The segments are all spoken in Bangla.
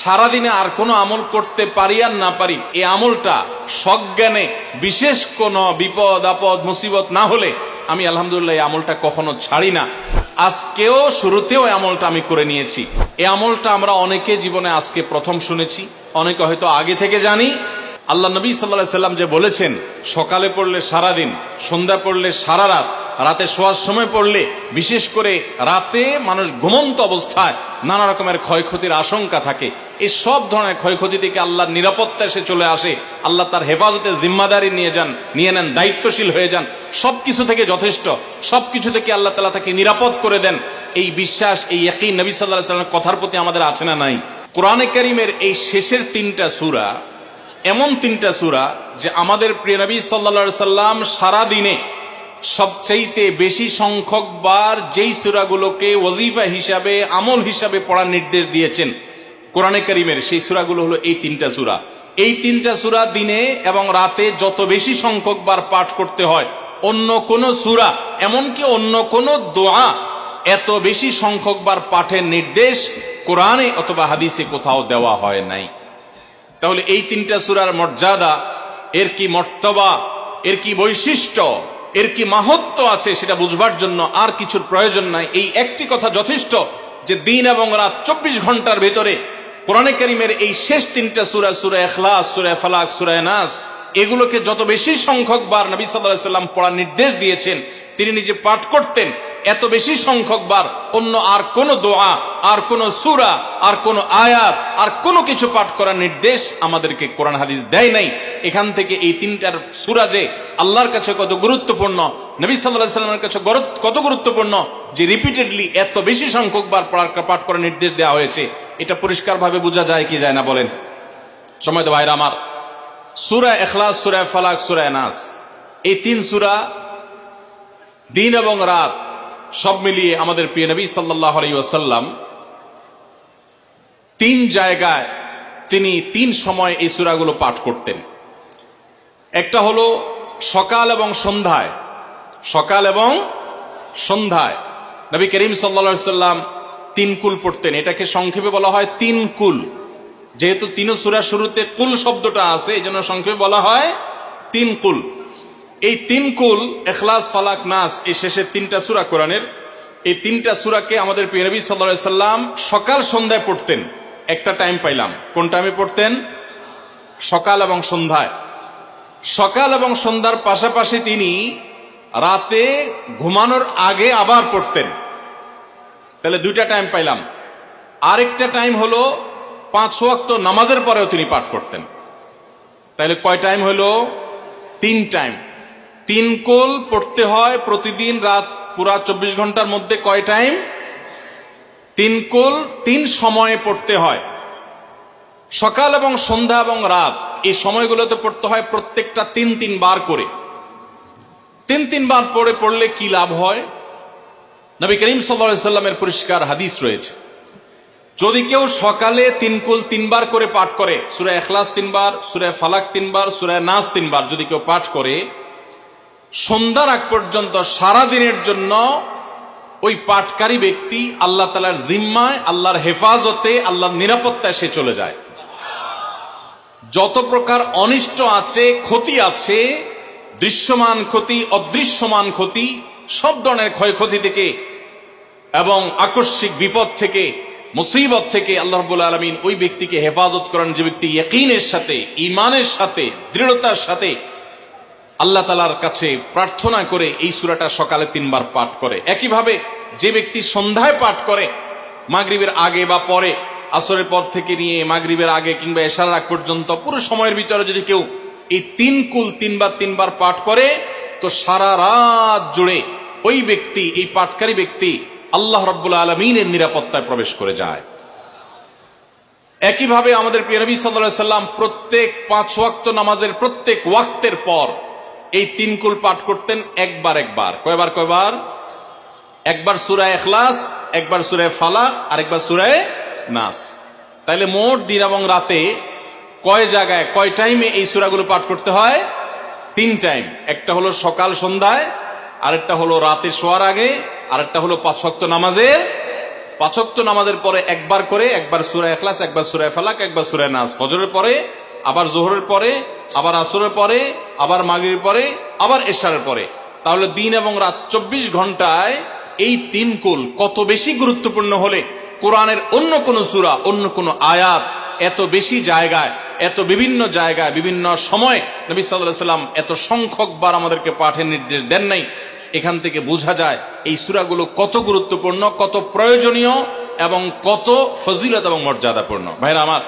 সারাদিনে আর কোনো আমল করতে পারি আর না পারি, এই আমলটা সজ্ঞানে বিশেষ কোনো বিপদ আপদ মুসিবত না হলে আমি আলহামদুলিল্লাহ এই আমলটা কখনো ছাড়ি না। আজকেও শুরুতেও এই আমলটা আমি করে নিয়েছি। এই আমলটা আমরা অনেকে জীবনে আজকে প্রথম শুনেছি, অনেকে হয়তো আগে থেকে জানি। আল্লাহ নবী সাল্লাল্লাহু আলাইহি সাল্লাম যে বলেছেন, সকালে পড়লে সারাদিন, সন্ধ্যা পড়লে সারা রাত, রাতে শোয়ার সময় পড়লে, বিশেষ করে রাতে মানুষ ঘুমন্ত অবস্থায় নানা রকমের ক্ষয়ক্ষতির আশঙ্কা থাকে, এই সব ধরনের ক্ষয়ক্ষতি থেকে আল্লাহর নিরাপত্তা এসে চলে আসে। আল্লাহ তার হেফাজতের জিম্মাদারি নিয়ে নেন, দায়িত্বশীল হয়ে যান, সবকিছু থেকে যথেষ্ট, সবকিছু থেকে আল্লাহ তাআলা তাকে নিরাপদ করে দেন। এই বিশ্বাস, এই ইয়াকিন নবী সাল্লাল্লাহু আলাইহি সাল্লামের কথার প্রতি আমাদের আছে না নাই? কোরআনে কারীমের এই শেষের 3টা সূরা এমন 3টা সূরা যে আমাদের প্রিয় নবী সাল্লাল্লাহু আলাইহি সাল্লাম সারা দিনে সবচাইতে বেশি সংখ্যক বার যেই সূরাগুলোকে ওয়াজিফা হিসাবে, আমল হিসাবে পড়ার নির্দেশ দিয়েছেন কোরআনে কারীমের, সেই সূরাগুলো হলো এই 3টা সূরা। এই 3টা সূরা দিনে এবং রাতে যত বেশি সংখ্যক বার পাঠ করতে হয়, অন্য কোন সূরা, এমনকি অন্য কোন দোয়া এত বেশি সংখ্যক বার পাঠের নির্দেশ কোরআনে অথবা হাদিসে কোথাও দেওয়া হয় নাই। তাহলে এই 3টা সূরার মর্যাদা, এর কি মর্তবা, এর কি বৈশিষ্ট্য, এর কি মাহাত্ম্য আছে সেটা বুঝবার জন্য আর কিছুর প্রয়োজন নাই। এই একটি কথা যথেষ্ট যে দিন এবং রাত 24 ঘন্টার ভেতরে কোরআনে কারীমের এই শেষ 3টা সূরা, সূরা ইখলাস, সূরা ফালাক, সূরা নাস, এগুলোকে যত বেশি সংখ্যক বার নবী সাল্লাল্লাহু আলাইহি সাল্লাম পড়ার নির্দেশ দিয়েছেন, তিনি নিজে পাঠ করতেন, এত বেশি সংখ্যক বার অন্য আর কোন দোয়া, আর কোন সূরা, আর কোন আয়াত, আর কোনো কিছু পাঠ করার নির্দেশ আমাদেরকে কোরআন হাদিস দেয় নাই। এখান থেকে এই 3টার সূরা যে আল্লাহর কাছে কত গুরুত্বপূর্ণ, নবী সাল্লাল্লাহু আলাইহি সাল্লামের কাছে কত গুরুত্বপূর্ণ, যে রিপিটেডলি এত বেশি সংখ্যক বার পাঠ করার নির্দেশ দেওয়া হয়েছে, এটা পরিষ্কারভাবে বোঝা যায় কি যায় না বলেন? সম্মানিত ভাইরা আমার, সূরা ইখলাস, সূরা ফালাক, সূরা নাস, এই 3 সূরা দিন এবং রাত সব মিলিয়ে আমাদের প্রিয় নবী সাল্লাল্লাহু আলাইহি ওয়াসাল্লাম 3 জায়গায় তিনি 3 সময় এই সূরাগুলো পাঠ করতেন। একটা হলো সকাল এবং সন্ধ্যায়। সকাল এবং সন্ধ্যায় নবী করিম সাল্লাল্লাহু আলাইহি ওয়াসাল্লাম 3 কুল পড়তেন। এটাকে সংক্ষেপে বলা হয় 3 কুল। যেহেতু 3 সূরা শুরুতে কুল শব্দটা আছে, এই জন্য সংক্ষেপে বলা হয় 3 কুল। এই 3 কুল, ইখলাস, ফালাক, নাস, এই শেষের 3টা সূরা কোরআনের, এই 3টা সূরাকে আমাদের প্রিয় নবী সাল্লাল্লাহু আলাইহি সাল্লাম সকাল সন্ধ্যায় পড়তেন। একটা টাইম পাইলাম, কোন টাইমে পড়তেন? সকাল এবং সন্ধ্যায়। সকাল এবং সন্ধ্যার পাশাপাশি তিনি রাতে ঘুমানোর আগে আবার পড়তেন। তাহলে 2টা টাইম পাইলাম। আরেকটা টাইম হলো 5 ওয়াক্ত নামাজের পরেও তিনি পাঠ করতেন। তাহলে কয় টাইম হলো? 3 টাইম। 3 কুল পড়তে হয় প্রতিদিন, রাত পুরা 24 ঘন্টার মধ্যে কয় টাইম? 3 কুল 3 সময়ে পড়তে হয়। সকাল এবং সন্ধ্যা এবং রাত এই সময়গুলোতে পড়তে হয় প্রত্যেকটা 3 বার করে। 3 বার পড়লে কি লাভ হয়? নবী করিম সাল্লাল্লাহু আলাইহি সাল্লামের পরিষ্কার হাদিস রয়েছে, যদি কেউ সকালে 3 কুল 3 বার করে পাঠ করে, সূরা ইখলাস 3 বার, সূরা ফালাক 3 বার, সূরা নাস 3 বার যদি কেউ পাঠ করে, সন্ধ্যার আগ পর্যন্ত সারা দিনের জন্য ওই পাঠকারী ব্যক্তি আল্লাহ তাআলার জিম্মায়, আল্লাহর হেফাজতে, আল্লাহর নিরাপত্তায় সে চলে যায়। যত প্রকার অনিষ্ট আছে, ক্ষতি আছে, দৃশ্যমান ক্ষতি, অদৃশ্যমান ক্ষতি, সব ধরনের ক্ষয়ক্ষতি থেকে এবং আকস্মিক বিপদ থেকে, মুসিবত থেকে আল্লাহ রাব্বুল আলামিন ওই ব্যক্তিকে হেফাজত করেন, যে ব্যক্তি ইয়াকিনের সাথে, ঈমানের সাথে, দৃঢ়তার সাথে আল্লাহ তাআলার কাছে প্রার্থনা করে এই সূরাটা সকালে 3 বার পাঠ করে। একইভাবে যে ব্যক্তি সন্ধ্যায় পাঠ করে, মাগরিবের আগে বা পরে, আসরের পর থেকে নিয়ে মাগরিবের আগে কিংবা এশার আগ পর্যন্ত পুরো সময়ের ভিতরে যদি কেউ এই 3 কুল 3 বার পাঠ করে, তো সারা রাত জুড়ে ওই ব্যক্তি, এই পাঠকারী ব্যক্তি আল্লাহ রাব্বুল আলামিনের নিরাপত্তায় প্রবেশ করে যায়। একইভাবে আমাদের প্রিয় নবী সাল্লাল্লাহু আলাইহি সাল্লাম প্রত্যেক 5 ওয়াক্ত নামাজের প্রত্যেক ওয়াক্তের পর এই 3 কুল পাঠ করতেন একবার। কয়বার? একবার সূরা ইখলাস, একবার সূরা ফালাক, আর একবার সূরা নাস। তাইলে মোট দিন এবং রাতে কয় জায়গায়, কয় টাইমে এই সূরাগুলো পাঠ করতে হয়? 3 টাইম। একটা হলো সকাল সন্ধ্যায়, আরেকটা হলো রাতে শোয়ার আগে, আরেকটা হলো 5 ওয়াক্ত নামাজের পাঁচ ওয়াক্ত নামাজের পরে একবার করে, একবার সূরা ইখলাস, একবার সূরা ফালাক, একবার সূরা নাস, ফজরের পরে, আবার যোহরের পরে, আবার আসরের পরে, আবার মাগরিবের পরে, আবার এশারের পরে। তাহলে দিন এবং রাত 24 ঘন্টায় এই তিন কুল কত বেশি গুরুত্বপূর্ণ হলে কোরআনের অন্য কোন সূরা, অন্য কোন আয়াত এত বেশি জায়গায়, এত বিভিন্ন জায়গায়, বিভিন্ন সময় নবী সাল্লাল্লাহু আলাইহি ওয়াসাল্লাম এত সংখ্যকবার আমাদেরকে পাঠের নির্দেশ দেন নাই। এখান থেকে বোঝা যায় এই সূরাগুলো কত গুরুত্বপূর্ণ, কত প্রয়োজনীয় এবং কত ফজিলত এবং মর্যাদাপূর্ণ। ভাইরা আমার,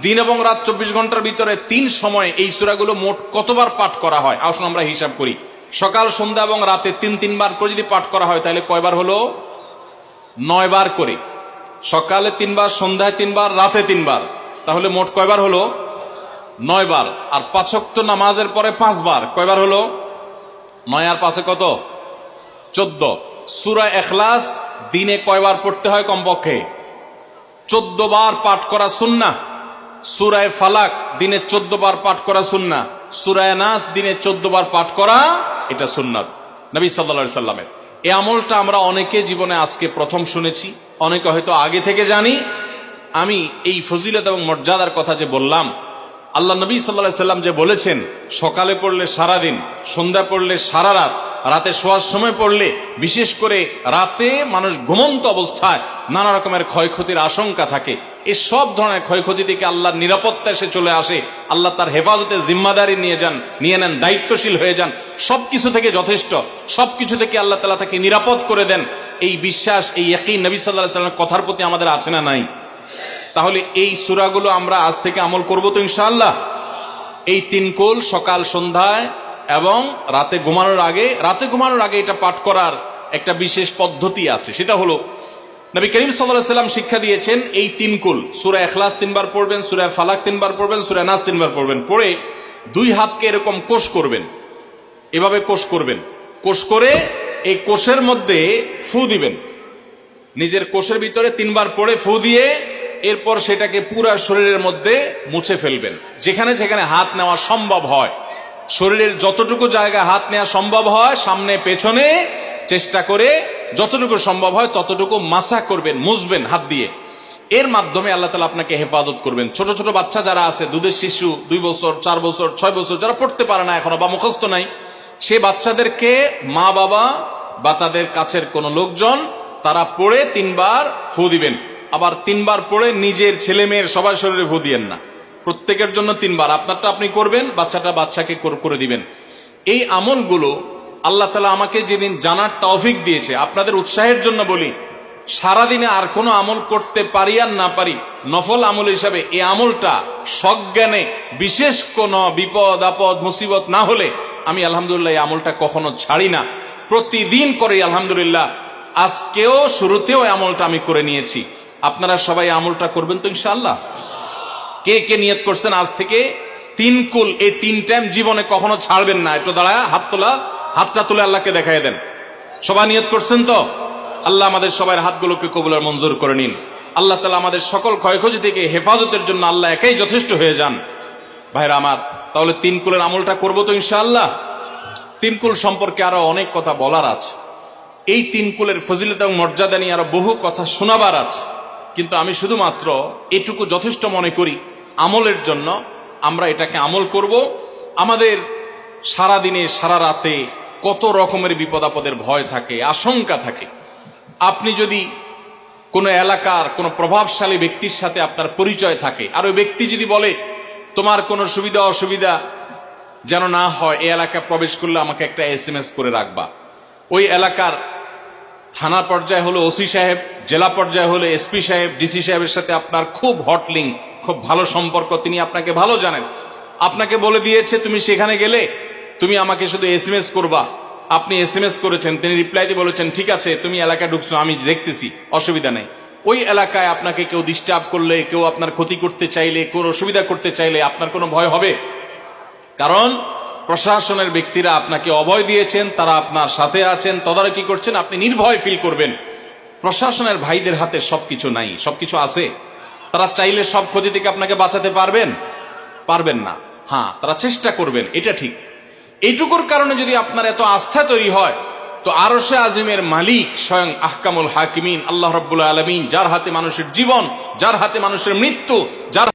দিন এবং রাত 24 ঘন্টার ভিতরে 3 সময় এই সূরাগুলো মোট কতবার পাঠ করা হয়? আসুন আমরা হিসাব করি। সকাল, সন্ধ্যা এবং রাতে 3 বার করে যদি পাঠ করা হয় তাহলে কয়বার হলো? 9 বার করে। সকালে 3 বার, সন্ধ্যায় 3 বার, রাতে 3 বার, তাহলে মোট কয়বার হলো? 9 বার। আর 5 ওয়াক্ত নামাজের পরে 5 বার, কয়বার হলো? 9 আর 5 কত? 14। সূরা ইখলাস দিনে কয়বার পড়তে হয়? কমপক্ষে 14 বার পাঠ করা সুন্নাহ। সূরা ফালাক দিনে 14 বার পাঠ করা সুন্নাহ। সূরা নাস দিনে 14 বার পাঠ করা, এটা সুন্নাত নবী সাল্লাল্লাহু আলাইহি সাল্লামের। এই আমলটা আমরা অনেকে জীবনে আজকে প্রথম শুনেছি, অনেকে হয়তো আগে থেকে জানি। আমি এই ফজিলত এবং মর্যাদার কথা যে বললাম, আল্লাহ নবী সাল্লাল্লাহু আলাইহি সাল্লাম যে বলেছেন সকালে পড়লে সারাদিন, সন্ধ্যা পড়লে সারা রাত, রাতে শোয়ার সময় পড়লে, বিশেষ করে রাতে মানুষ ঘুমন্ত অবস্থায় নানা রকমের ক্ষয়ক্ষতির আশঙ্কা থাকে। এই সব ধরনের ক্ষয়ক্ষতি থেকে আল্লাহর নিরাপত্তা এসে চলে আসে। আল্লাহ তার হেফাজতে জিম্মাদারি নিয়ে নেন, দায়িত্বশীল হয়ে যান। সবকিছু থেকে যথেষ্ট, সবকিছু থেকে আল্লাহ তাআলা তাকে নিরাপদ করে দেন। এই বিশ্বাস, এই ইয়াকিন নবী সাল্লাল্লাহু আলাইহি সাল্লামের কথার প্রতি আমাদের আছে না নাই? তাহলে এই সূরাগুলো আমরা আজ থেকে আমল করব তো ইনশাআল্লাহ। এই 3 কুল সকাল, সন্ধ্যায় এবং রাতে ঘুমানোর আগে এটা পাঠ করার একটা বিশেষ পদ্ধতি আছে। সেটা হলো নবী করিম সাল্লাল্লাহু আলাইহি সাল্লাম শিক্ষা দিয়েছেন এই 3 কুল। সূরা ইখলাস 3 বার পড়বেন, সূরা ফালাক 3 বার পড়বেন, সূরা নাস 3 বার পড়বেন। পড়ে 2 হাতকে এরকম কোষ করবেন, এভাবে কোষ করবেন। কোষ করে এই কোষের মধ্যে ফু দিবেন। নিজের কোষের ভিতরে 3 বার পড়ে ফু দিয়ে এরপর সেটাকে পুরা শরীরের মধ্যে মুছে ফেলবেন। যেখানে যেখানে হাত নেওয়া সম্ভব হয়, শরীরের যতটুকু জায়গায় হাত নেওয়া সম্ভব হয়, সামনে পেছনে চেষ্টা করে যতটুকু সম্ভব হয় ততটুকু মাসা করবেন, মুছবেন হাত দিয়ে। এর মাধ্যমে আল্লাহ তাআলা আপনাকে হেফাজত করবেন। ছোট ছোট বাচ্চা যারা আছে, দুধের শিশু, 2 বছর, 4 বছর, 6 বছর, যারা পড়তে পারে না এখনো বা মুখস্থ নাই, সে বাচ্চাদেরকে মা বাবা বা তাদের কাছের কোনো লোকজন তারা পড়ে 3 বার ফু দিবেন। আবার 3 বার পড়ে নিজের ছেলে মেয়ের সবার শরীরে ফু দিয়েন না, প্রত্যেকের জন্য 3 বার। আপনারটা আপনি করবেন, বাচ্চাকে করে দিবেন। এই আমলগুলো আল্লাহ তাআলা আমাকে যেদিন জানার তৌফিক দিয়েছে, আপনাদের উৎসাহের জন্য বলি, সারাদিনে আর কোনো আমল করতে পারি আর না পারি, নফল আমল হিসাবে এই আমলটা সজ্ঞানে, বিশেষ কোনো বিপদ আপদ মুসিবত না হলে আমি আলহামদুলিল্লাহ এই আমলটা কখনো ছাড়ি না, প্রতিদিন করি আলহামদুলিল্লাহ। আজকেও শুরুতেও এই আমলটা আমি করে নিয়েছি। আপনারা সবাই আমলটা করবেন তো ইনশাআল্লাহ? কে কে নিয়ত করছেন আজ থেকে 3 কুল, এই 3 টাইম জীবনে কখনো ছাড়বেন না? একটু দাঁড়ায় হাতটা তুলে আল্লাহকে দেখাই দেন। সবাই নিয়ত করছেন তো? আল্লাহ আমাদের সবার হাতগুলোকে কবুল আর মঞ্জুর করে নিন। আল্লাহ তাআলা আমাদের সকল ক্ষয়ক্ষতি থেকে হেফাজতের জন্য আল্লাহ একাই যথেষ্ট হয়ে যান। ভাইরা আমার, তাহলে 3 কুলের আমলটা করবো তো ইনশাআল্লাহ? 3 কুল সম্পর্কে আরো অনেক কথা বলার আছে। এই 3 কুলের ফজিলত এবং মর্যাদা নিয়ে আরো বহু কথা শোনাবার আছে, কিন্তু আমি শুধুমাত্র এটুকু যথেষ্ট মনে করি আমলের জন্য। আমরা এটাকে আমল করব। আমাদের সারা দিনে সারা রাতে কত রকমের বিপদ আপদের ভয় থাকে, আশঙ্কা থাকে। আপনি যদি কোনো এলাকার কোনো প্রভাবশালী ব্যক্তির সাথে আপনার পরিচয় থাকে, আর ওই ব্যক্তি যদি বলে তোমার কোনো সুবিধা অসুবিধা যেন না হয়, এই এলাকায় প্রবেশ করলে আমাকে একটা SMS করে রাখবা। ওই এলাকার থানা পর্যায়ে হলো ওসি সাহেব, জেলা পর্যায়ে হলো SP সাহেব, DC সাহেবের সাথে আপনার খুব হট লিঙ্ক, খুব ভালো সম্পর্ক, তিনি আপনাকে ভালো জানেন। আপনাকে বলে দিয়েছে তুমি সেখানে গেলে তুমি আমাকে শুধু SMS করবা। আপনি SMS করেছেন, তিনি রিপ্লাইতে বলেছেন ঠিক আছে তুমি এলাকায় ঢুকছো, আমি দেখতেছি, অসুবিধা নেই। ওই এলাকায় আপনাকে কেউ ডিস্টার্ব করলে, কেউ আপনার ক্ষতি করতে চাইলে, কোনো অসুবিধা করতে চাইলে আপনার কোনো ভয় হবে? কারণ প্রশাসনের ব্যক্তিরা আপনাকে অভয় দিয়েছেন, তারা আপনার সাথে আছেন, তদারকি করছেন, আপনি নির্ভয় ফিল করবেন। প্রশাসনের ভাইদের হাতে সবকিছু নাই, সবকিছু আছে। তারা চাইলে সব ক্ষতি থেকে আপনাকে বাঁচাতে পারবেন না। হ্যাঁ, তারা চেষ্টা করবেন, এটা ঠিক। এইটুকুর কারণে যদি আপনার এত আস্থা তৈরি হয় তো আরশে আজিমের মালিক স্বয়ং আহকামুল হাকিমিন আল্লাহ রাব্বুল আলামিন, যার হাতে মানুষের জীবন, যার হাতে মানুষের মৃত্যু, যার